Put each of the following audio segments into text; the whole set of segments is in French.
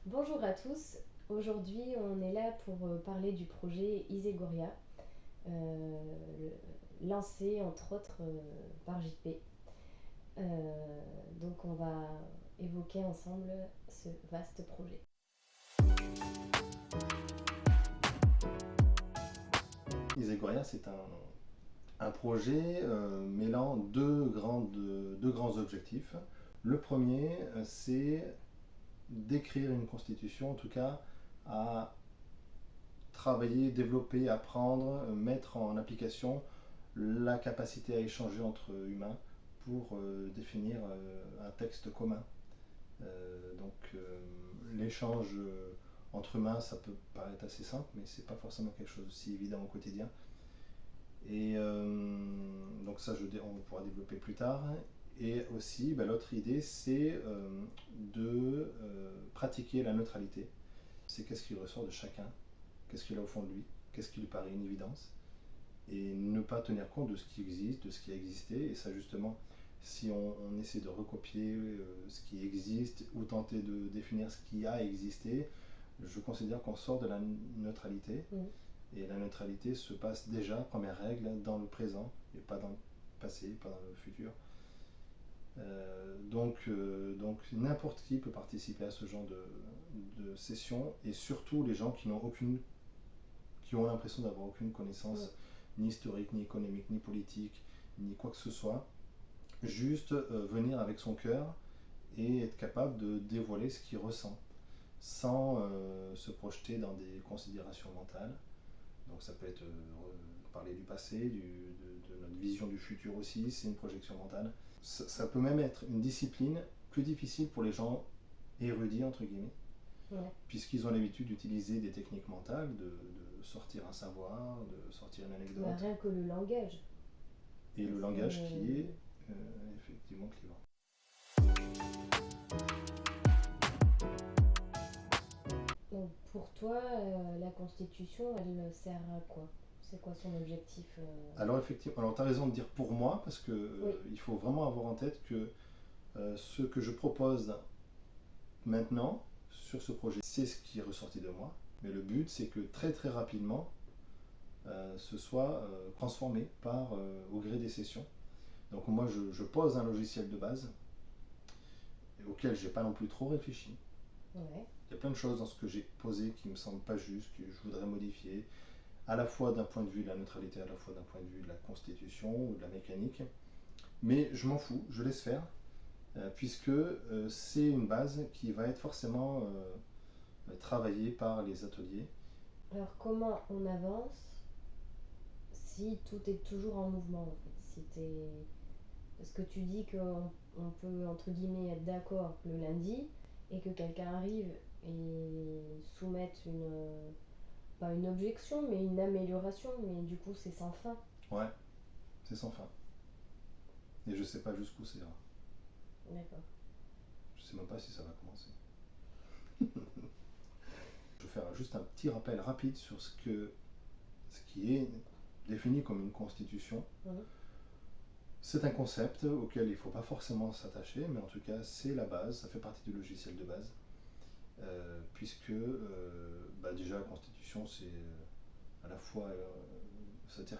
Bonjour à tous, aujourd'hui on est là pour parler du projet Isegoria, euh, lancé entre autres par JP. Donc on va évoquer ensemble ce vaste projet. Isegoria, c'est un projet mêlant deux grands objectifs. Le premier, c'est d'écrire une constitution, en tout cas à travailler, développer, apprendre, mettre en application la capacité à échanger entre humains pour définir un texte commun. L'échange entre humains, ça peut paraître assez simple, mais c'est pas forcément quelque chose d'aussi évident au quotidien. Donc ça, on pourra développer plus tard. Et aussi, l'autre idée, c'est de pratiquer la neutralité. C'est qu'est-ce qui ressort de chacun, qu'est-ce qu'il a au fond de lui, qu'est-ce qui lui paraît une évidence, et ne pas tenir compte de ce qui existe, de ce qui a existé. Et ça, justement, si on essaie de recopier ce qui existe ou tenter de définir ce qui a existé, je considère qu'on sort de la neutralité. Et la neutralité se passe déjà, première règle, dans le présent et pas dans le passé, pas dans le futur. Donc n'importe qui peut participer à ce genre de session, et surtout les gens qui ont l'impression d'avoir aucune connaissance ni historique, ni économique, ni politique, ni quoi que ce soit. Juste venir avec son cœur et être capable de dévoiler ce qu'il ressent sans se projeter dans des considérations mentales. Donc ça peut être parler du passé, de notre vision du futur aussi, c'est une projection mentale. Ça peut même être une discipline plus difficile pour les gens érudits, entre guillemets, puisqu'ils ont l'habitude d'utiliser des techniques mentales, de sortir un savoir, de sortir une anecdote. Rien que le langage. Et le langage qui est effectivement clivant. Donc pour toi, la Constitution, elle sert à quoi? C'est quoi son objectif Alors effectivement, alors tu as raison de dire pour moi, parce que Oui. il faut vraiment avoir en tête que ce que je propose maintenant sur ce projet, c'est ce qui est ressorti de moi. Mais le but, c'est que très très rapidement, ce soit transformé au gré des sessions. Donc moi, je pose un logiciel de base auquel j'ai pas non plus trop réfléchi. Ouais. Il y a plein de choses dans ce que j'ai posé qui me semblent pas justes, que je voudrais modifier, à la fois d'un point de vue de la neutralité, à la fois d'un point de vue de la constitution ou de la mécanique. Mais je m'en fous, je laisse faire, puisque c'est une base qui va être forcément travaillée par les ateliers. Alors comment on avance si tout est toujours en mouvement en fait? Parce que tu dis qu'on peut entre guillemets être d'accord le lundi et que quelqu'un arrive et soumette pas une objection mais une amélioration, mais du coup c'est sans fin. Ouais, c'est sans fin. Et je sais pas jusqu'où c'est ira. D'accord. Je sais même pas si ça va commencer. Je vais faire juste un petit rappel rapide sur ce qui est défini comme une constitution. C'est un concept auquel il ne faut pas forcément s'attacher, mais en tout cas c'est la base, ça fait partie du logiciel de base. Puisque déjà la constitution c'est à la fois c'est-à-dire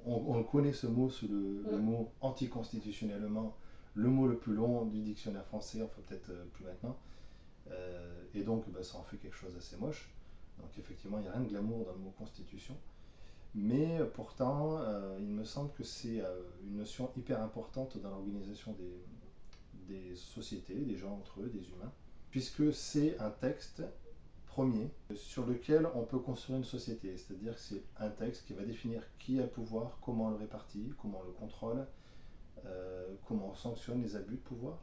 on connaît ce mot sous le mot anticonstitutionnellement, le mot le plus long du dictionnaire français, enfin peut-être plus maintenant. Et donc ça en fait quelque chose d'assez moche. Donc effectivement il n'y a rien de glamour dans le mot constitution. Mais pourtant il me semble que c'est une notion hyper importante dans l'organisation des sociétés, des gens entre eux, des humains, puisque c'est un texte premier sur lequel on peut construire une société. C'est-à-dire que c'est un texte qui va définir qui a le pouvoir, comment on le répartit, comment on le contrôle, comment on sanctionne les abus de pouvoir.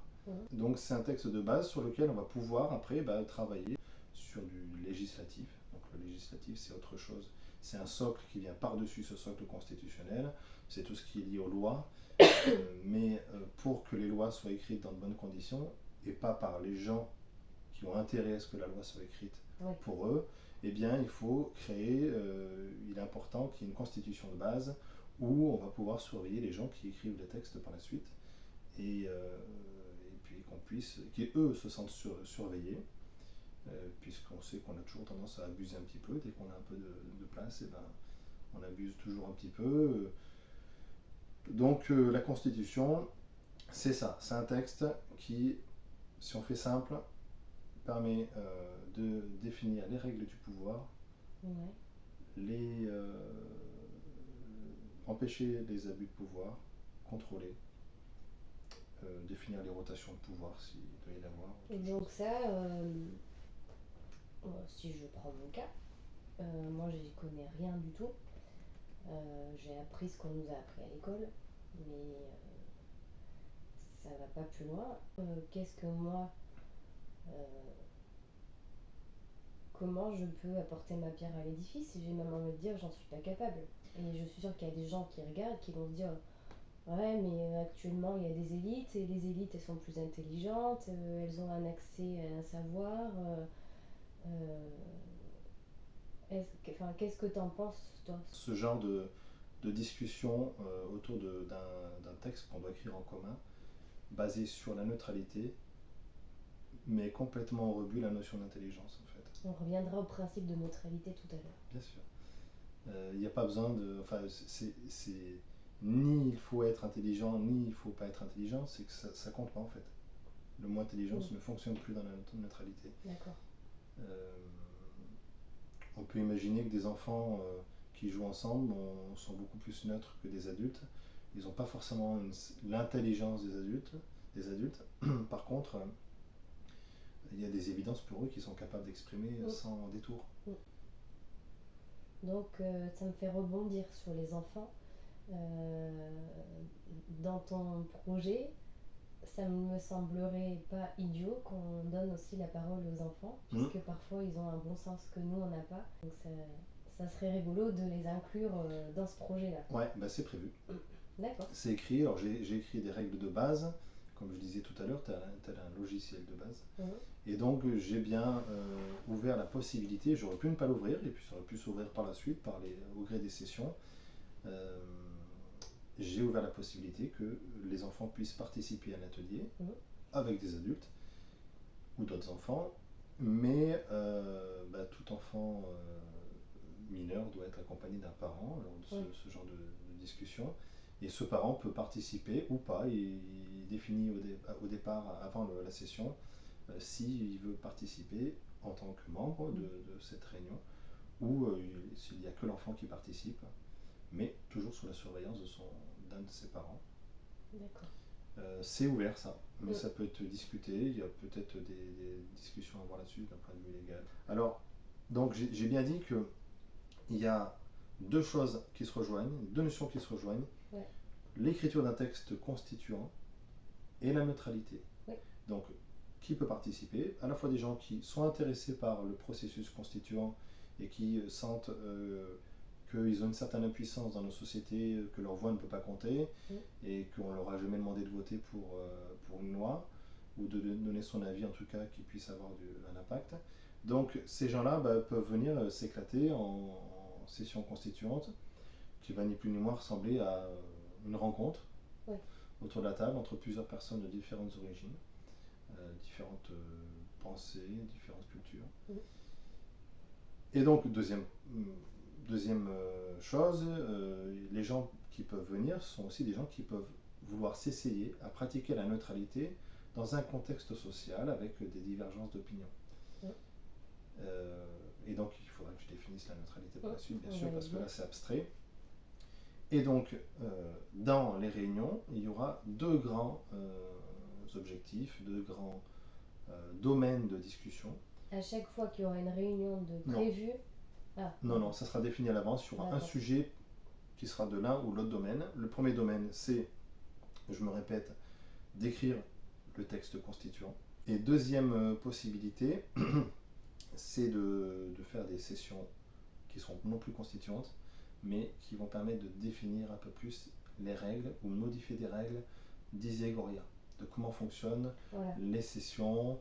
Donc c'est un texte de base sur lequel on va pouvoir après travailler sur du législatif. Donc le législatif c'est autre chose. C'est un socle qui vient par-dessus ce socle constitutionnel. C'est tout ce qui est lié aux lois. Mais pour que les lois soient écrites dans de bonnes conditions et pas par les gens qui ont intérêt à ce que la loi soit écrite pour eux, eh bien il faut créer, il est important qu'il y ait une constitution de base où on va pouvoir surveiller les gens qui écrivent les textes par la suite et puis qui eux se sentent surveillés puisqu'on sait qu'on a toujours tendance à abuser un petit peu. Dès qu'on a un peu de place, et ben, on abuse toujours un petit peu. Donc la Constitution, c'est ça, c'est un texte qui, si on fait simple, permet de définir les règles du pouvoir, empêcher les abus de pouvoir, contrôler, définir les rotations de pouvoir s'il doit y en avoir. Et donc ça, si je prends mon cas, moi j'y connais rien du tout. J'ai appris ce qu'on nous a appris à l'école, mais ça va pas plus loin. Qu'est-ce que moi, comment je peux apporter ma pierre à l'édifice? J'ai même envie de dire, j'en suis pas capable. Et je suis sûre qu'il y a des gens qui regardent, qui vont se dire, ouais, mais actuellement il y a des élites, et les élites elles sont plus intelligentes, elles ont un accès à un savoir. Qu'est-ce que t'en penses, toi? Ce genre de discussion autour d'un texte qu'on doit écrire en commun, basé sur la neutralité, mais complètement au rebut la notion d'intelligence en fait. On reviendra au principe de neutralité tout à l'heure. Bien sûr. Il n'y a pas besoin de... Enfin, ni il faut être intelligent, ni il faut pas être intelligent, c'est que ça compte pas en fait. Le mot intelligence ne fonctionne plus dans la neutralité. D'accord. On peut imaginer que des enfants qui jouent ensemble sont beaucoup plus neutres que des adultes. Ils n'ont pas forcément l'intelligence des adultes. Par contre, il y a des évidences pour eux qui sont capables d'exprimer sans détour. Donc ça me fait rebondir sur les enfants. Dans ton projet, ça me semblerait pas idiot qu'on donne aussi la parole aux enfants, puisque parfois ils ont un bon sens que nous on n'a pas. Donc ça serait rigolo de les inclure dans ce projet-là. Ouais, bah c'est prévu. D'accord. C'est écrit, alors j'ai écrit des règles de base, comme je disais tout à l'heure, tel un logiciel de base. Et donc j'ai bien ouvert la possibilité, j'aurais pu ne pas l'ouvrir, et puis ça aurait pu s'ouvrir par la suite, au gré des sessions. J'ai ouvert la possibilité que les enfants puissent participer à un atelier avec des adultes ou d'autres enfants, mais tout enfant mineur doit être accompagné d'un parent lors de ce genre de discussion, et ce parent peut participer ou pas. Il définit au départ, avant la session, s'il veut participer en tant que membre de cette réunion, ou s'il n'y a que l'enfant qui participe, mais toujours sous la surveillance d'un de ses parents. D'accord. C'est ouvert ça, mais ça peut être discuté, il y a peut-être des discussions à avoir là-dessus d'un point de vue légal. Alors, donc j'ai bien dit qu'il y a deux choses qui se rejoignent, deux notions qui se rejoignent, l'écriture d'un texte constituant et la neutralité. Donc, qui peut participer? À la fois des gens qui sont intéressés par le processus constituant et qui sentent qu'ils ont une certaine impuissance dans nos sociétés, que leur voix ne peut pas compter, et qu'on ne leur a jamais demandé de voter pour une loi, ou de donner son avis en tout cas qui puisse avoir un impact. Donc ces gens-là peuvent venir s'éclater en session constituante, qui va ni plus ni moins ressembler à une rencontre autour de la table entre plusieurs personnes de différentes origines, différentes pensées, différentes cultures. Et donc deuxième chose, les gens qui peuvent venir sont aussi des gens qui peuvent vouloir s'essayer à pratiquer la neutralité dans un contexte social avec des divergences d'opinion. Et donc il faudra que je définisse la neutralité par la suite, bien sûr, parce que là c'est abstrait. Et donc dans les réunions, il y aura deux grands objectifs, deux grands domaines de discussion. À chaque fois qu'il y aura une réunion de prévue. Non, ça sera défini à l'avance. Il y aura un sujet qui sera de l'un ou l'autre domaine. Le premier domaine, c'est, je me répète, d'écrire le texte constituant. Et deuxième possibilité, c'est de faire des sessions qui seront non plus constituantes, mais qui vont permettre de définir un peu plus les règles ou modifier des règles d'Isegoria, de comment fonctionnent les sessions,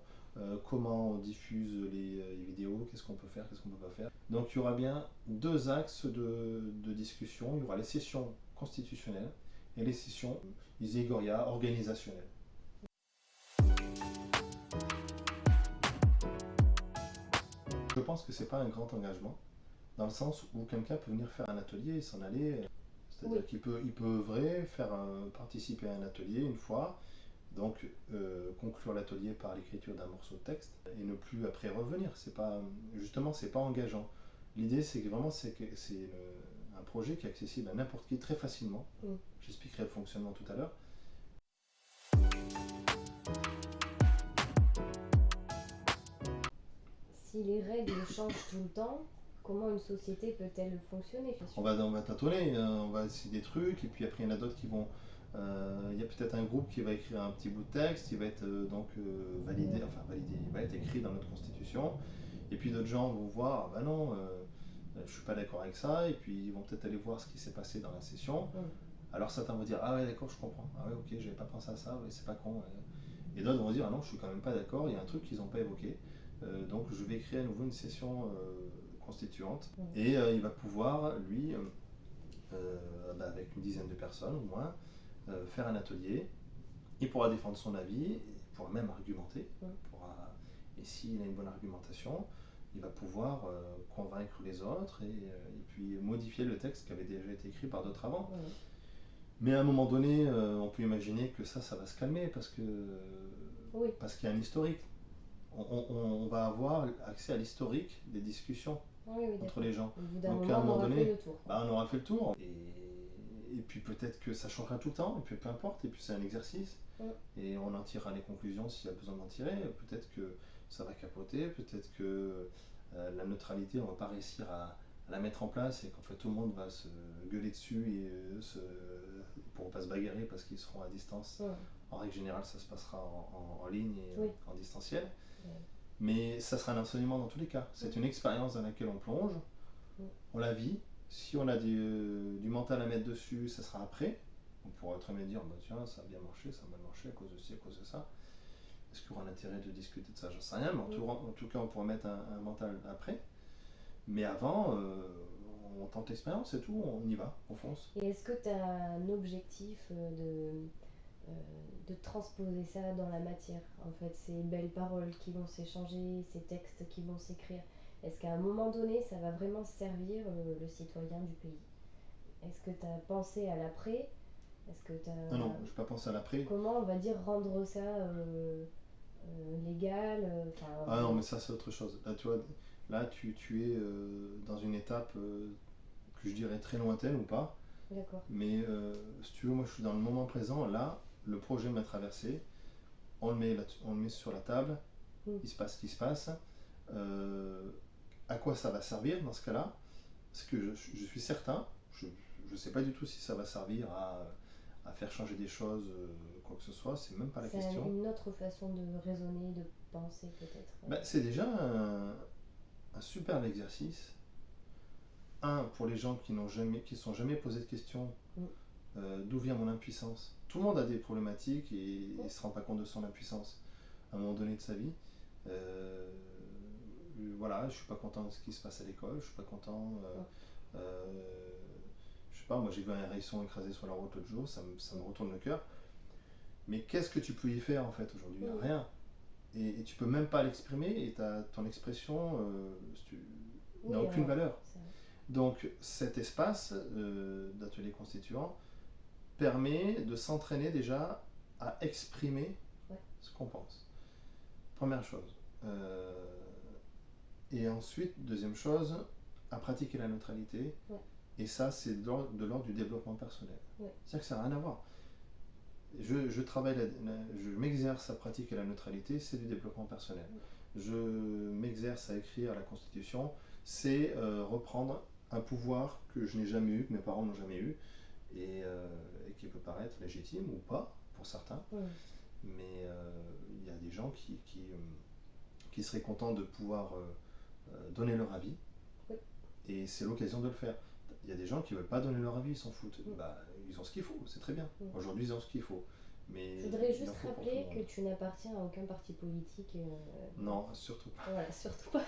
comment on diffuse les vidéos, qu'est-ce qu'on peut faire, qu'est-ce qu'on ne peut pas faire. Donc il y aura bien deux axes de discussion. Il y aura les sessions constitutionnelles et les sessions Isegoria organisationnelles. Je pense que c'est pas un grand engagement, dans le sens où quelqu'un peut venir faire un atelier et s'en aller. C'est-à-dire qu'il peut, œuvrer, participer à un atelier une fois, donc conclure l'atelier par l'écriture d'un morceau de texte et ne plus après revenir. C'est pas engageant. L'idée c'est que vraiment c'est un projet qui est accessible à n'importe qui très facilement. J'expliquerai le fonctionnement tout à l'heure. Si les règles changent tout le temps, comment une société peut-elle fonctionner? On va tâtonner, on va essayer des trucs, et puis après il y en a d'autres qui vont... Il y a peut-être un groupe qui va écrire un petit bout de texte, qui va être validé, il va être écrit dans notre constitution, et puis d'autres gens vont voir, ah ben non, je suis pas d'accord avec ça, et puis ils vont peut-être aller voir ce qui s'est passé dans la session. Alors certains vont dire, ah ouais d'accord, je comprends, ah ouais ok, j'avais pas pensé à ça, ouais, c'est pas con. Et d'autres vont dire, ah non, je suis quand même pas d'accord, il y a un truc qu'ils n'ont pas évoqué, donc je vais créer à nouveau une session constituante, et il va pouvoir, lui, avec une dizaine de personnes au moins, faire un atelier. Il pourra défendre son avis, il pourra même argumenter, et s'il a une bonne argumentation, il va pouvoir convaincre les autres et puis modifier le texte qui avait déjà été écrit par d'autres avant. Mais à un moment donné, on peut imaginer que ça va se calmer parce qu'il y a un historique. On va avoir accès à l'historique des discussions entre les gens. Donc à un moment donné, on aura fait le tour. Et puis peut-être que ça changera tout le temps, et puis peu importe, et puis c'est un exercice. Et on en tirera les conclusions s'il y a besoin d'en tirer. Peut-être que ça va capoter, peut-être que la neutralité, on ne va pas réussir à la mettre en place, et qu'en fait tout le monde va se gueuler dessus et ils ne pourront pas se bagarrer parce qu'ils seront à distance. En règle générale, ça se passera en ligne et en distanciel. Mais ça sera un enseignement dans tous les cas. C'est une expérience dans laquelle on plonge, on la vit. Si on a du mental à mettre dessus, ça sera après. On pourra très bien dire, bah, tiens, ça a bien marché, ça a mal marché à cause de ci, à cause de ça. Est-ce qu'il y aura un intérêt de discuter de ça? J'en sais rien, mais en tout cas, on pourra mettre un mental après. Mais avant, on tente l'expérience, c'est tout, on y va, on fonce. Et est-ce que tu as un objectif de transposer ça dans la matière? En fait, ces belles paroles qui vont s'échanger, ces textes qui vont s'écrire, est-ce qu'à un moment donné, ça va vraiment servir le citoyen du pays? Est-ce que tu as pensé à l'après? Est-ce que Non, je n'ai pas pensé à l'après. Comment, on va dire, rendre ça légal? Non, mais ça, c'est autre chose. Là, tu vois, tu es dans une étape que je dirais très lointaine ou pas. D'accord. Mais si tu veux, moi, je suis dans le moment présent. Là, le projet m'a traversé. On le met sur la table. Il se passe ce qui se passe. À quoi ça va servir dans ce cas-là? Parce que je suis certain, je ne sais pas du tout si ça va servir à faire changer des choses, quoi que ce soit, c'est même pas la question. C'est une autre façon de raisonner, de penser peut-être. C'est déjà un superbe exercice. Pour les gens qui ne sont jamais posé de questions, d'où vient mon impuissance? Tout le monde a des problématiques et il ne se rend pas compte de son impuissance à un moment donné de sa vie. Voilà, je suis pas content de ce qui se passe à l'école, je suis pas content. Je sais pas, moi j'ai vu un hérisson écrasé sur la route l'autre jour, ça me retourne le cœur. Mais qu'est-ce que tu peux y faire en fait aujourd'hui? Rien. Et tu peux même pas l'exprimer, et ton expression n'a aucune valeur. Donc cet espace d'atelier constituant permet de s'entraîner déjà à exprimer ce qu'on pense. Première chose. Et ensuite, deuxième chose, à pratiquer la neutralité. Et ça, c'est de l'ordre du développement personnel. C'est-à-dire que ça n'a rien à voir. Je m'exerce à pratiquer la neutralité, c'est du développement personnel. Je m'exerce à écrire la Constitution, c'est reprendre un pouvoir que je n'ai jamais eu, que mes parents n'ont jamais eu, et qui peut paraître légitime ou pas, pour certains. Mais il y a des gens qui seraient contents de pouvoir donner leur avis, et c'est l'occasion de le faire. Il y a des gens qui ne veulent pas donner leur avis, ils s'en foutent. Ils ont ce qu'il faut, c'est très bien. Aujourd'hui, ils ont ce qu'il faut. Mais je voudrais juste rappeler que tu n'appartiens à aucun parti politique. Non, surtout pas. Voilà, surtout pas.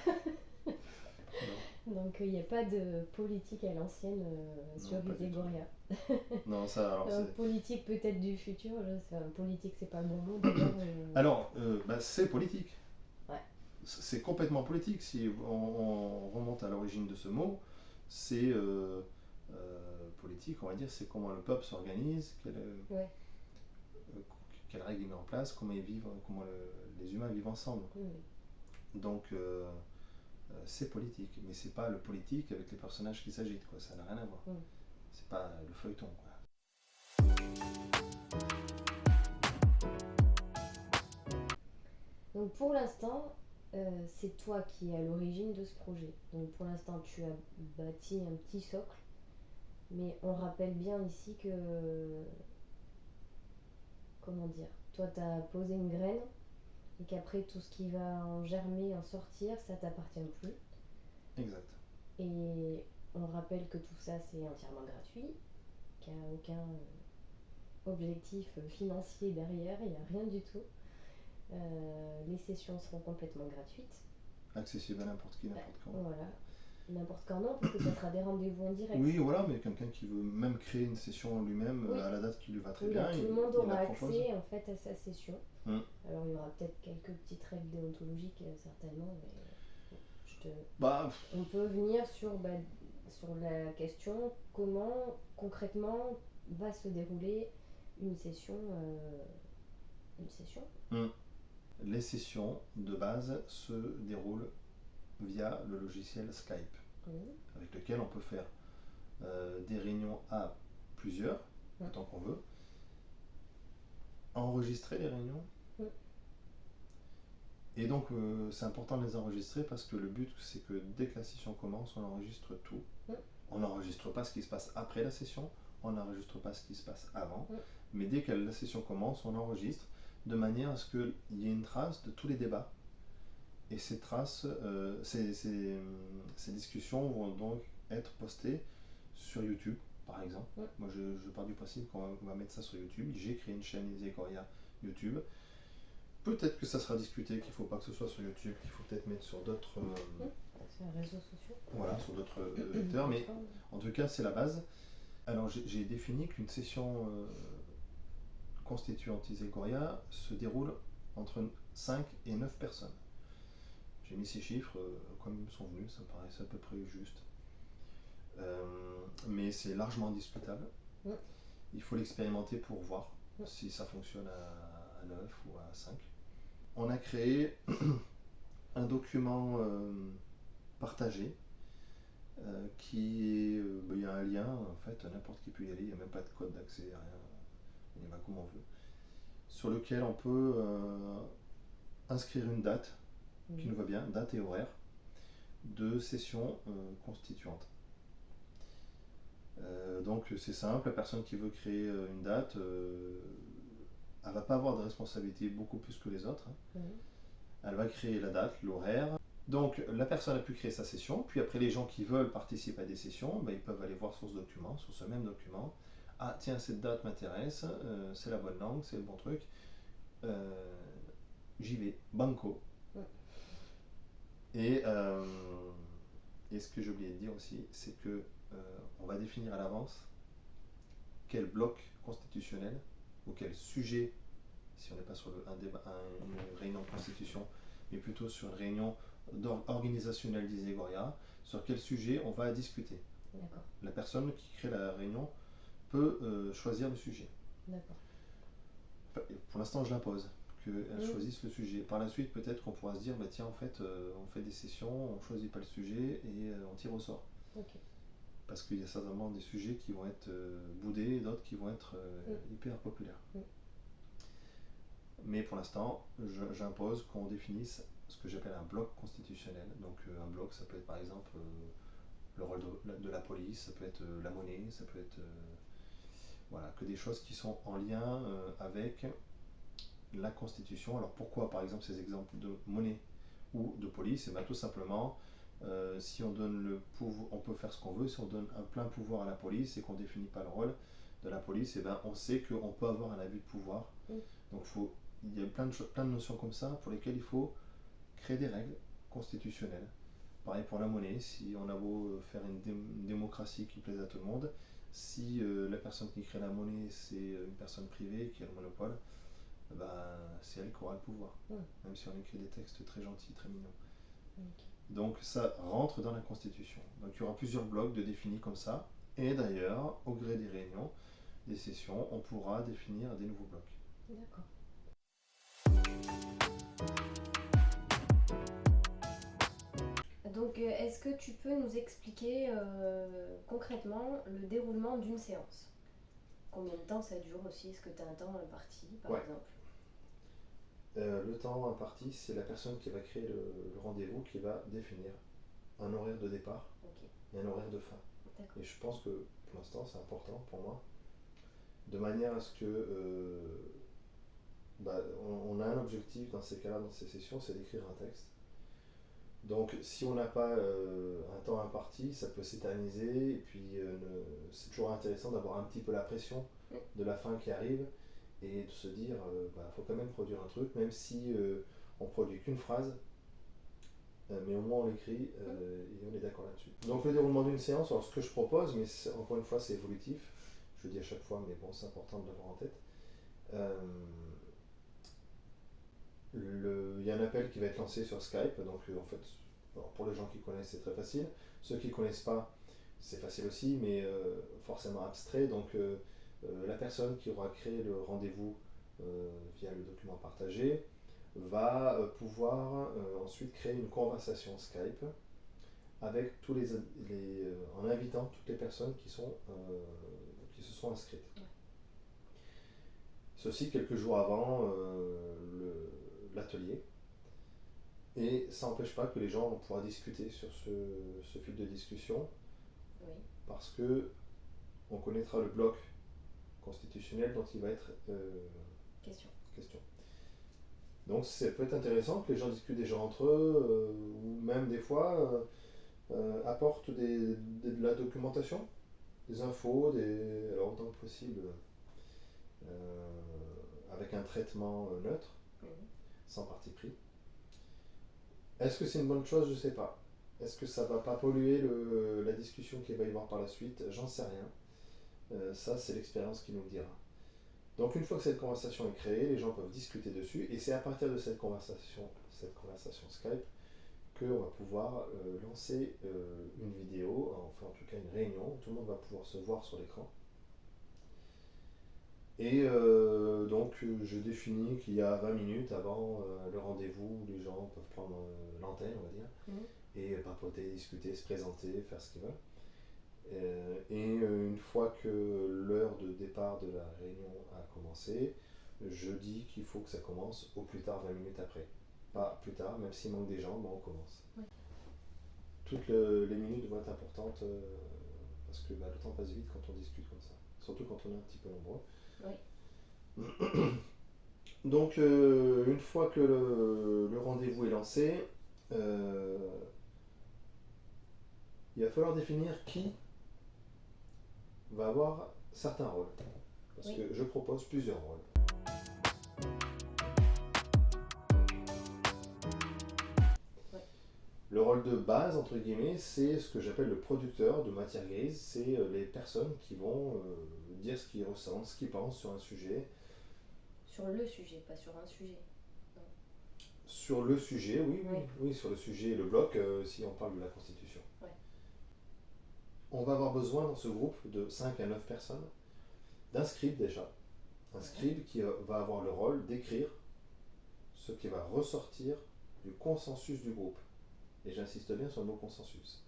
Donc il n'y a pas de politique à l'ancienne sur Visegoria. Non, ça alors politique peut-être du futur, politique c'est pas le bon mot d'ailleurs. Alors, c'est politique. c'est complètement politique. Si on remonte à l'origine de ce mot, c'est politique, on va dire, c'est comment le peuple s'organise, Ouais. quelles règles il met en place, comment ils vivent, comment les humains vivent ensemble. Donc c'est politique, mais c'est pas le politique avec les personnages qui s'agitent, quoi. Ça n'a rien à voir. C'est pas le feuilleton, quoi. Donc pour l'instant, c'est toi qui es à l'origine de ce projet. Donc pour l'instant, tu as bâti un petit socle, mais on rappelle bien ici que, comment dire, toi tu as posé une graine et qu'après tout ce qui va en germer, en sortir, ça t'appartient plus. Exact. Et on rappelle que tout ça c'est entièrement gratuit, qu'il n'y a aucun objectif financier derrière, il n'y a rien du tout. Les sessions seront complètement gratuites. Accessible à n'importe qui, n'importe quand. Voilà. N'importe quand non, parce que ça sera des rendez-vous en direct. Oui, voilà, mais quelqu'un qui veut même créer une session lui-même à la date qui lui va très bien. Tout le monde aura accès en fait à sa session. Alors il y aura peut-être quelques petites règles déontologiques certainement, mais on peut venir sur la question comment concrètement va se dérouler une session. Les sessions de base se déroulent via le logiciel Skype, avec lequel on peut faire des réunions à plusieurs, autant qu'on veut, enregistrer les réunions. Et donc c'est important de les enregistrer parce que le but c'est que dès que la session commence, on enregistre tout. On n'enregistre pas ce qui se passe après la session, on n'enregistre pas ce qui se passe avant, mais dès que la session commence, on enregistre de manière à ce qu'il y ait une trace de tous les débats. Et ces traces, ces discussions vont donc être postées sur YouTube, par exemple. Moi, je pars du principe qu'on va mettre ça sur YouTube. J'ai créé une chaîne Isegoria YouTube. Peut-être que ça sera discuté, qu'il ne faut pas que ce soit sur YouTube, qu'il faut peut-être mettre sur d'autres réseaux sociaux. Voilà, sur d'autres vecteurs, mais en tout cas, c'est la base. Alors, j'ai défini qu'une session constituante Isegoria se déroule entre 5 et 9 personnes. J'ai mis ces chiffres comme ils me sont venus, ça me paraissait à peu près juste. Mais c'est largement discutable. Il faut l'expérimenter pour voir si ça fonctionne à 9 ou à 5. On a créé un document partagé qui est, il y a un lien, en fait, n'importe qui peut y aller, il n'y a même pas de code d'accès, rien, on y va comme on veut, sur lequel on peut inscrire une date qui nous va bien, date et horaire, de session constituante. Donc c'est simple, la personne qui veut créer une date, elle va pas avoir de responsabilité beaucoup plus que les autres. Elle va créer la date, l'horaire. Donc la personne a pu créer sa session, puis après les gens qui veulent participer à des sessions, ils peuvent aller voir sur ce document, sur ce même document. Ah tiens, cette date m'intéresse, c'est la bonne langue, c'est le bon truc. J'y vais, banco. Et ce que j'ai oublié de dire aussi, c'est que on va définir à l'avance quel bloc constitutionnel ou quel sujet, si on n'est pas sur une réunion de constitution, mais plutôt sur une réunion organisationnelle d'Isegoria, sur quel sujet on va discuter. D'accord. La personne qui crée la réunion peut choisir le sujet. D'accord. Enfin, pour l'instant, je l'impose, qu'elle choisisse le sujet. Par la suite, peut-être qu'on pourra se dire, bah, tiens, en fait, on fait des sessions, on ne choisit pas le sujet et on tire au sort. Okay. Parce qu'il y a certainement des sujets qui vont être boudés et d'autres qui vont être hyper populaires. Mais pour l'instant, j'impose qu'on définisse ce que j'appelle un bloc constitutionnel. Donc un bloc, ça peut être par exemple le rôle de la police, ça peut être la monnaie, ça peut être voilà, que des choses qui sont en lien avec la Constitution. Alors pourquoi par exemple ces exemples de monnaie ou de police? Et bien tout simplement, si on donne le pouvoir, on peut faire ce qu'on veut. Si on donne un plein pouvoir à la police et qu'on ne définit pas le rôle de la police, et ben on sait qu'on peut avoir un abus de pouvoir. Donc il y a plein de notions comme ça pour lesquelles il faut créer des règles constitutionnelles. Pareil pour la monnaie, si on a beau faire une démocratie qui plaise à tout le monde, si la personne qui crée la monnaie c'est une personne privée qui a le monopole, c'est elle qui aura le pouvoir. Même si on écrit des textes très gentils, très mignons. Ok. Donc ça rentre dans la Constitution. Donc il y aura plusieurs blocs de définis comme ça. Et d'ailleurs, au gré des réunions, des sessions, on pourra définir des nouveaux blocs. D'accord. Donc, est-ce que tu peux nous expliquer concrètement le déroulement d'une séance? Combien de temps ça dure aussi? Est-ce que tu as un temps imparti, par exemple? Le temps imparti, c'est la personne qui va créer le rendez-vous qui va définir un horaire de départ et un horaire de fin. D'accord. Et je pense que pour l'instant, c'est important pour moi, de manière à ce que on a un objectif dans ces cas-là, dans ces sessions, c'est d'écrire un texte. Donc si on n'a pas un temps imparti, ça peut s'éterniser, et puis c'est toujours intéressant d'avoir un petit peu la pression de la fin qui arrive, et de se dire, faut quand même produire un truc, même si on produit qu'une phrase, mais au moins on l'écrit, et on est d'accord là-dessus. Donc le déroulement d'une séance, alors ce que je propose, mais encore une fois c'est évolutif, je le dis à chaque fois, mais bon c'est important de l'avoir en tête. Il y a un appel qui va être lancé sur Skype, donc en fait, pour les gens qui connaissent c'est très facile, ceux qui ne connaissent pas c'est facile aussi, mais forcément abstrait, donc la personne qui aura créé le rendez-vous via le document partagé va pouvoir ensuite créer une conversation Skype avec en invitant toutes les personnes qui se sont inscrites. Ceci quelques jours avant l'atelier. Et ça n'empêche pas que les gens vont pouvoir discuter sur ce fil de discussion, parce que on connaîtra le bloc constitutionnel dont il va être question. Donc ça peut être intéressant que les gens discutent déjà entre eux, ou même des fois apportent de la documentation, des infos, alors autant que possible avec un traitement neutre, sans parti pris. Est-ce que c'est une bonne chose? Je ne sais pas. Est-ce que ça ne va pas polluer la discussion qu'il va y avoir par la suite? J'en sais rien. Ça, c'est l'expérience qui nous le dira. Donc une fois que cette conversation est créée, les gens peuvent discuter dessus, et c'est à partir de cette conversation Skype qu'on va pouvoir lancer une vidéo, enfin en tout cas une réunion, où tout le monde va pouvoir se voir sur l'écran. Et donc je définis qu'il y a 20 minutes avant le rendez-vous où les gens peuvent prendre l'antenne, on va dire, et papoter, discuter, se présenter, faire ce qu'ils veulent. Et une fois que l'heure de départ de la réunion a commencé, je dis qu'il faut que ça commence au plus tard 20 minutes après. Pas plus tard, même s'il manque des gens, on commence. Toutes les minutes vont être importantes parce que le temps passe vite quand on discute comme ça, surtout quand on est un petit peu nombreux. Donc une fois que le rendez-vous est lancé, il va falloir définir qui va avoir certains rôles, parce que je propose plusieurs rôles. Le rôle de base, entre guillemets, c'est ce que j'appelle le producteur de matière grise. C'est les personnes qui vont dire ce qu'ils ressentent, ce qu'ils pensent sur un sujet. Sur le sujet, pas sur un sujet. Non. Sur le sujet, oui, sur le sujet, le bloc, si on parle de la Constitution. On va avoir besoin dans ce groupe de 5 à 9 personnes d'un scribe déjà. Un scribe qui va avoir le rôle d'écrire ce qui va ressortir du consensus du groupe. Et j'insiste bien sur le mot consensus.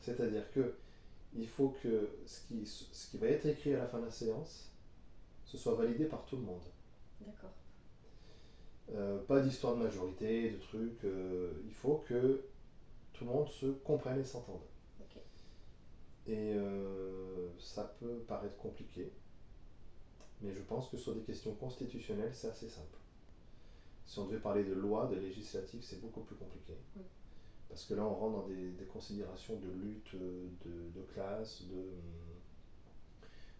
C'est-à-dire que il faut que ce qui va être écrit à la fin de la séance, ce soit validé par tout le monde. D'accord. Pas d'histoire de majorité, de trucs. Il faut que tout le monde se comprenne et s'entende. Okay. Et ça peut paraître compliqué, mais je pense que sur des questions constitutionnelles, c'est assez simple. Si on devait parler de loi, de législatif, c'est beaucoup plus compliqué. Parce que là, on rentre dans des considérations de lutte de classe,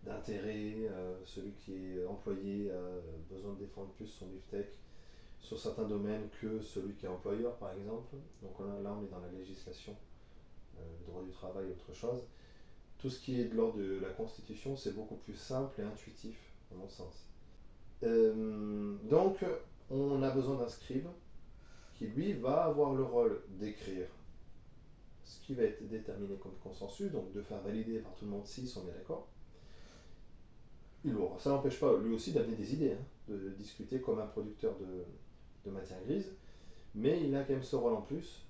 d'intérêt. Celui qui est employé a besoin de défendre plus son beefsteak sur certains domaines que celui qui est employeur, par exemple. Donc là, on est dans la législation, le droit du travail, autre chose. Tout ce qui est de l'ordre de la Constitution, c'est beaucoup plus simple et intuitif, à mon sens. Donc, on a besoin d'un scribe qui, lui, va avoir le rôle d'écrire ce qui va être déterminé comme consensus, donc de faire valider par tout le monde si on est d'accord. Ça n'empêche pas lui aussi d'amener des idées, de discuter comme un producteur de matière grise, mais il a quand même ce rôle en plus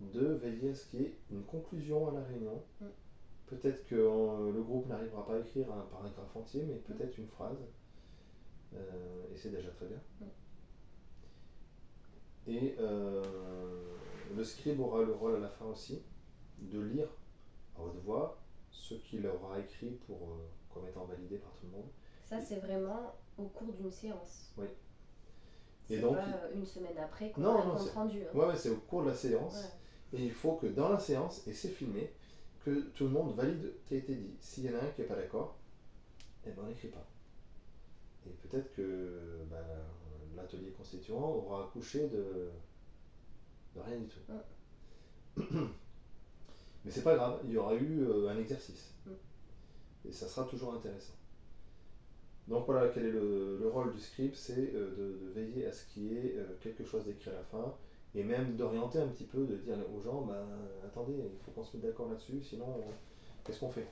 de veiller à ce qu'il y ait une conclusion à la réunion. Peut-être que le groupe n'arrivera pas à écrire un paragraphe entier, mais peut-être une phrase, et c'est déjà très bien. Et le scribe aura le rôle à la fin aussi de lire à haute voix ce qu'il aura écrit comme étant validé par tout le monde. Ça, c'est vraiment au cours d'une séance. Oui. C'est donc, pas une semaine après qu'on a un compte rendu. Ouais, c'est au cours de la séance. Ouais. Et il faut que dans la séance, et c'est filmé, que tout le monde valide ce qui a été dit. S'il y en a un qui n'est pas d'accord, eh ben on n'écrit pas. Et peut-être que l'atelier constituant aura accouché de rien du tout. Mais c'est pas grave, il y aura eu un exercice. Et ça sera toujours intéressant. Donc voilà, quel est le rôle du scribe, c'est de veiller à ce qu'il y ait quelque chose d'écrit à la fin, et même d'orienter un petit peu, de dire aux gens, attendez, il faut qu'on se mette d'accord là-dessus, sinon qu'est-ce qu'on fait?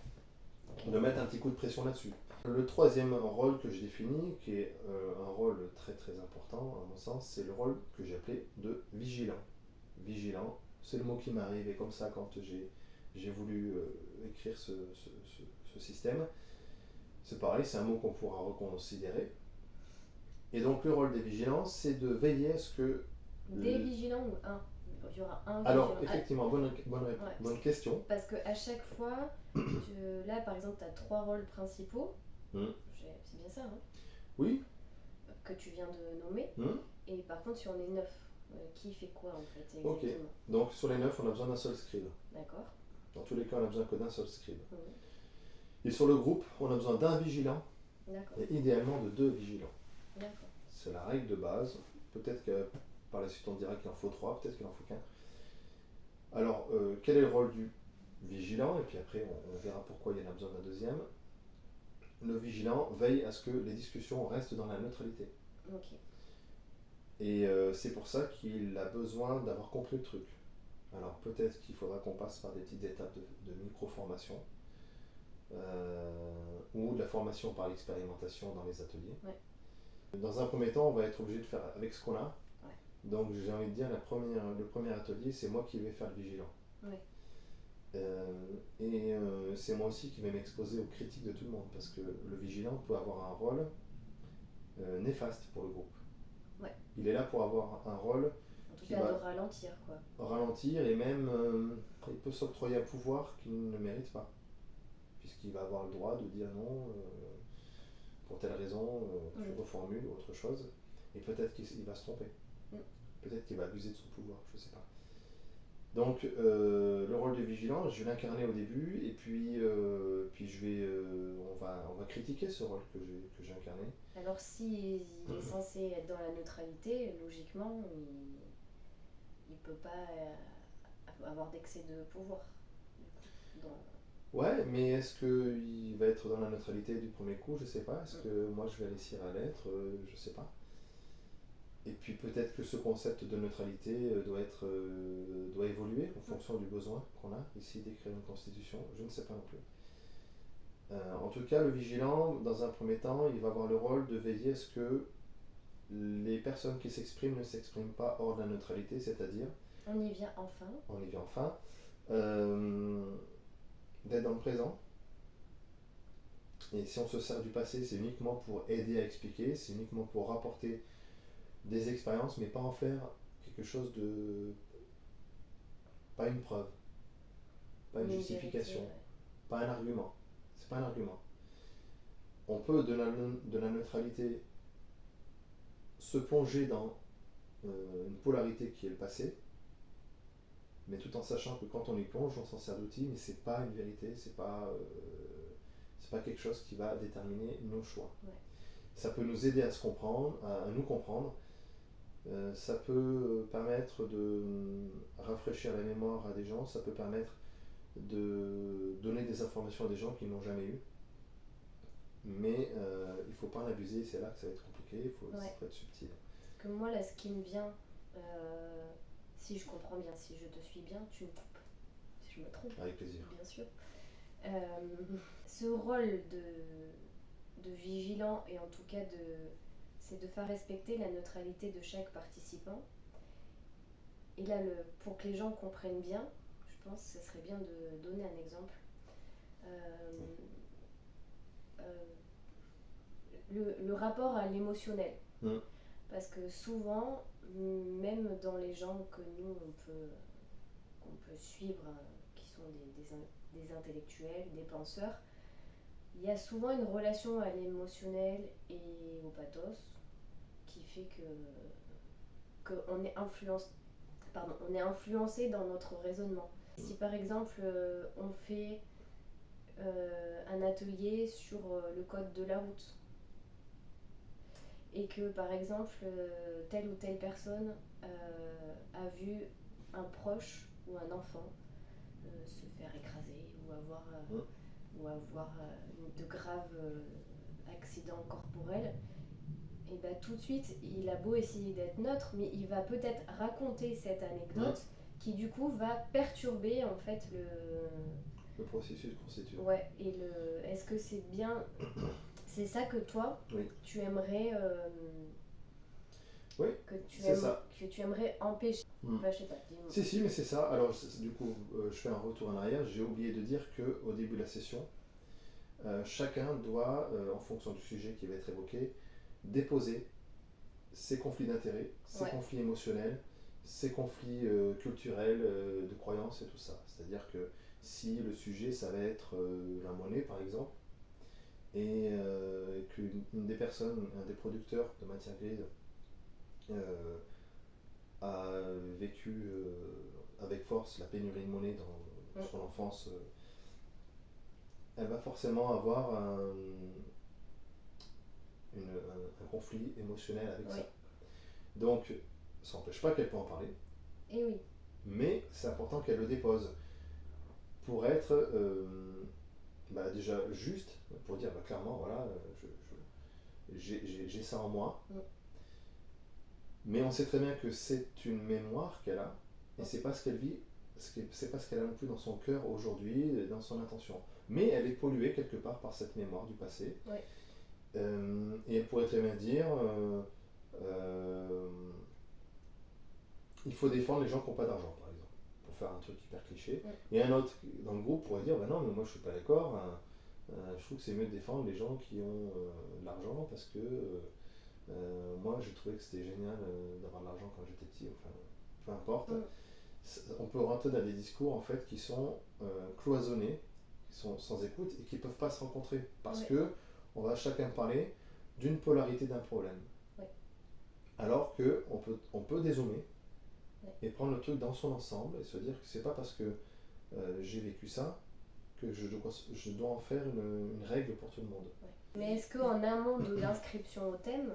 De mettre un petit coup de pression là-dessus. Le troisième rôle que j'ai défini, qui est un rôle très très important à mon sens, c'est le rôle que j'ai appelé de vigilant. Vigilant, c'est le mot qui m'est arrivé comme ça quand j'ai voulu écrire ce système. C'est pareil, c'est un mot qu'on pourra reconsidérer. Et donc le rôle des vigilants, c'est de veiller à ce que... Des vigilants ou un? Il y aura un Alors, effectivement, bonne question. Parce qu'à chaque fois, là par exemple, tu as 3 rôles principaux. C'est bien ça, hein? Oui. Que tu viens de nommer. Et par contre, sur les 9, qui fait quoi en fait exactement? Ok. Donc sur les 9, on a besoin d'un seul scribe. D'accord. Dans tous les cas, on a besoin que d'un seul scribe. Et sur le groupe, on a besoin d'un vigilant. Et idéalement de 2 vigilants. D'accord. C'est la règle de base. Peut-être que par la suite on dira qu'il en faut 3, peut-être qu'il en faut qu'un. Alors, quel est le rôle du vigilant? Et puis après, on verra pourquoi il y en a besoin d'un deuxième. Le vigilant veille à ce que les discussions restent dans la neutralité. Ok. Et c'est pour ça qu'il a besoin d'avoir compris le truc. Alors peut-être qu'il faudra qu'on passe par des petites étapes de micro-formation. Ou de la formation par l'expérimentation dans les ateliers. Ouais. Dans un premier temps, on va être obligé de faire avec ce qu'on a. Ouais. Donc j'ai envie de dire, le premier atelier, c'est moi qui vais faire le vigilant. Ouais. Et c'est moi aussi qui vais m'exposer aux critiques de tout le monde, parce que le vigilant peut avoir un rôle néfaste pour le groupe. Ouais. Il est là pour avoir un rôle en tout cas de ralentir, quoi. Ralentir, et même il peut s'octroyer un pouvoir qu'il ne mérite pas, puisqu'il va avoir le droit de dire non, pour telle raison, tu reformules autre chose, et peut-être qu'il va se tromper. Peut-être qu'il va abuser de son pouvoir, je ne sais pas. Donc le rôle de vigilant, je vais l'incarner au début, et puis on va critiquer ce rôle que j'ai incarné. Alors s'il est censé être dans la neutralité, logiquement, il peut pas avoir d'excès de pouvoir. Ouais, mais est-ce qu'il va être dans la neutralité du premier coup? Je sais pas. Est-ce que moi je vais réussir à l'être? Je sais pas. Et puis peut-être que ce concept de neutralité doit évoluer en fonction du besoin qu'on a ici d'écrire une constitution. Je ne sais pas non plus. En tout cas, le vigilant, dans un premier temps, il va avoir le rôle de veiller à ce que les personnes qui s'expriment ne s'expriment pas hors de la neutralité, c'est-à-dire... On y vient enfin. D'être dans le présent. Et si on se sert du passé, c'est uniquement pour aider à expliquer, c'est uniquement pour rapporter des expériences, mais pas en faire quelque chose de... pas une preuve, pas une justification, pas un argument. C'est pas un argument. On peut de la neutralité se plonger dans une polarité qui est le passé, mais tout en sachant que quand on y plonge, on s'en sert d'outil, mais c'est pas une vérité, c'est pas quelque chose qui va déterminer nos choix. Ouais. Ça peut nous aider à se comprendre, à nous comprendre. Ça peut permettre de rafraîchir la mémoire à des gens, ça peut permettre de donner des informations à des gens qui n'ont jamais eu. mais il ne faut pas en abuser, c'est là que ça va être compliqué, il faut être subtil. Parce que moi, là, ce qui me vient, si je comprends bien, si je te suis bien, tu me coupes. Si je me trompe. Avec plaisir. Bien sûr. Ce rôle de vigilant, et en tout cas c'est de faire respecter la neutralité de chaque participant. Et là, pour que les gens comprennent bien, je pense que ce serait bien de donner un exemple. Le rapport à l'émotionnel. Parce que souvent, même dans les gens que nous, qu'on peut suivre, qui sont des intellectuels, des penseurs, il y a souvent une relation à l'émotionnel et au pathos qui fait qu'on est on est influencé dans notre raisonnement. Si par exemple on fait un atelier sur le code de la route et que par exemple telle ou telle personne a vu un proche ou un enfant se faire écraser ou avoir de graves accidents corporels, et bah, tout de suite il a beau essayer d'être neutre, mais il va peut-être raconter cette anecdote qui du coup va perturber en fait le processus constitué. Ouais, et est-ce que c'est bien, c'est ça que toi tu aimerais oui, que tu aimerais empêcher. Bah, je sais pas, dis-moi. Si, mais c'est ça. Alors du coup, je fais un retour en arrière. J'ai oublié de dire qu'au début de la session, chacun doit, en fonction du sujet qui va être évoqué, déposer ses conflits d'intérêts, ses conflits émotionnels, ses conflits culturels, de croyances et tout ça. C'est-à-dire que si le sujet, ça va être la monnaie, par exemple, et qu'une des personnes, un des producteurs de matière grise, a vécu avec force la pénurie de monnaie dans son enfance, elle va forcément avoir un conflit émotionnel avec ça. Donc, ça n'empêche pas qu'elle peut en parler. Et oui. Mais c'est important qu'elle le dépose pour être déjà juste, pour dire clairement, voilà, j'ai ça en moi. Mais on sait très bien que c'est une mémoire qu'elle a, et c'est pas ce qu'elle vit, c'est pas ce qu'elle a non plus dans son cœur aujourd'hui, dans son intention. Mais elle est polluée quelque part par cette mémoire du passé. Et elle pourrait très bien dire il faut défendre les gens qui n'ont pas d'argent, par exemple, pour faire un truc hyper cliché. Et un autre dans le groupe pourrait dire bah non, mais moi je suis pas d'accord, je trouve que c'est mieux de défendre les gens qui ont de l'argent parce que moi j'ai trouvé que c'était génial d'avoir de l'argent quand j'étais petit, enfin peu importe. On peut rentrer dans des discours en fait qui sont cloisonnés, qui sont sans écoute et qui ne peuvent pas se rencontrer parce que on va chacun parler d'une polarité d'un problème. Alors qu'on peut dézoomer et prendre le truc dans son ensemble et se dire que c'est pas parce que j'ai vécu ça que je dois en faire une règle pour tout le monde. Mais est-ce qu'en amont de l'inscription au thème,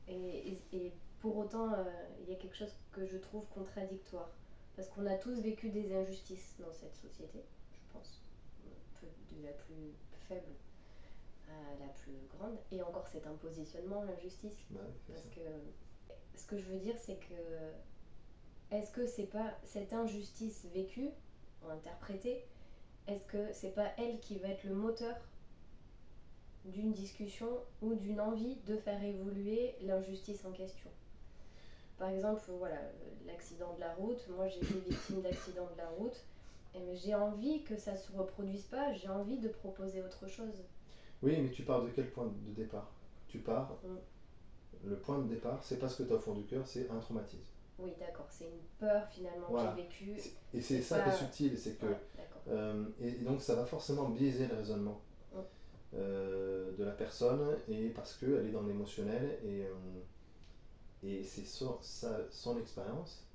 et pour autant il y a quelque chose que je trouve contradictoire, parce qu'on a tous vécu des injustices dans cette société, je pense, de la plus faible à la plus grande, et encore c'est un positionnement, l'injustice. Parce que ce que je veux dire, c'est que est-ce que c'est pas cette injustice vécue, interprétée, est-ce que c'est pas elle qui va être le moteur d'une discussion ou d'une envie de faire évoluer l'injustice en question? Par exemple, voilà, l'accident de la route, moi j'ai été victime d'accident de la route, et j'ai envie que ça se reproduise pas, j'ai envie de proposer autre chose. Oui, mais tu pars de quel point de départ? Tu pars, le point de départ, c'est pas ce que tu as au fond du cœur, c'est un traumatisme. Oui, d'accord, c'est une peur finalement que j'ai vécue. Et c'est ça qui est subtil, c'est que. Et donc ça va forcément biaiser le raisonnement de la personne, et parce qu'elle est dans l'émotionnel, et c'est son expérience,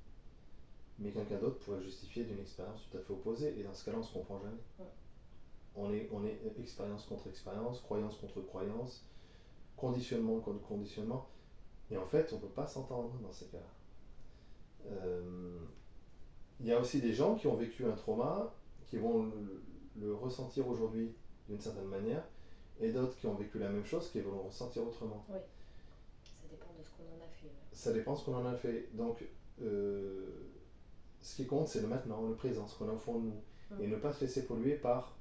mais quelqu'un d'autre pourrait justifier d'une expérience tout à fait opposée, et dans ce cas-là, on se comprend jamais. On est expérience contre expérience, croyance contre croyance, conditionnement contre conditionnement, et en fait, on ne peut pas s'entendre dans ces cas-là. Il y a aussi des gens qui ont vécu un trauma, qui vont le ressentir aujourd'hui d'une certaine manière, et d'autres qui ont vécu la même chose, qui vont le ressentir autrement. Oui, ça dépend de ce qu'on en a fait. Ça dépend de ce qu'on en a fait. Donc, ce qui compte, c'est le maintenant, le présent, ce qu'on a au fond de nous. Et ne pas se laisser polluer par